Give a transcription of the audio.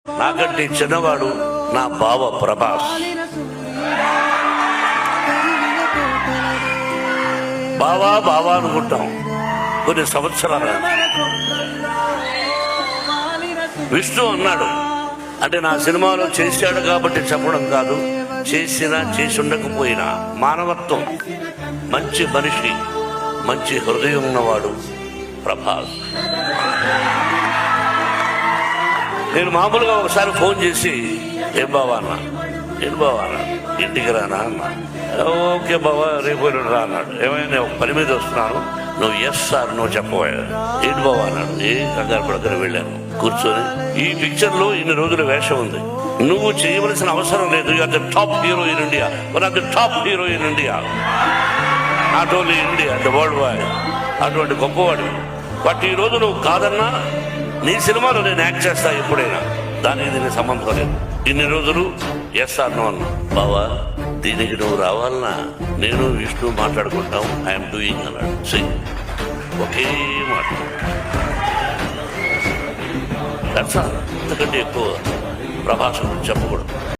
నాకంటే చిన్నవాడు నా బావ ప్రభాస్. బావా బావా అనుకుంటాం కొన్ని సంవత్సరాలు. విష్ణు అన్నాడు అంటే నా సినిమాలో చేశాడు కాబట్టి చెప్పడం కాదు, చేసినా చేసి ఉండకపోయినా మానవత్వం, మంచి మనిషి, మంచి హృదయం ఉన్నవాడు ప్రభాస్. నేను మామూలుగా ఒకసారి ఫోన్ చేసి ఏం బావా అన్నా, ఏం బావా అన్నా, ఇంటికి రానా అన్నా. ఓకే బావా రేపు రా అన్నాడు. ఏమైనా ఒక పని మీద వస్తున్నాను, నువ్వు ఎస్ సార్ నువ్వు చెప్పబోయా. ఏంటి బావా అన్నాడు. కంగారు పడకని వెళ్ళాను. కూర్చొని ఈ పిక్చర్ లో ఇన్ని రోజుల వేషం ఉంది, నువ్వు చేయవలసిన అవసరం లేదు. You are the top hero in India, one of the top hero in India, not only India, the world wide. అటువంటి గొప్పవాడు. బట్ ఈ రోజు నువ్వు కాదన్నా నీ సినిమాలో నేను యాక్ట్ చేస్తా ఎప్పుడైనా, దానికి దీనికి సంబంధం లేదు. ఇన్ని రోజులు ఎస్ అన్నా అన్నా. బావా దీనికి నువ్వు రావాలన్నా నేను విష్ణు మాట్లాడుకుంటాం, ఐఎమ్ డూయింగ్ అన్నాడు. సై ఒకే మాట, అంతకంటే ఎక్కువ ప్రభాస్ చెప్పకూడదు.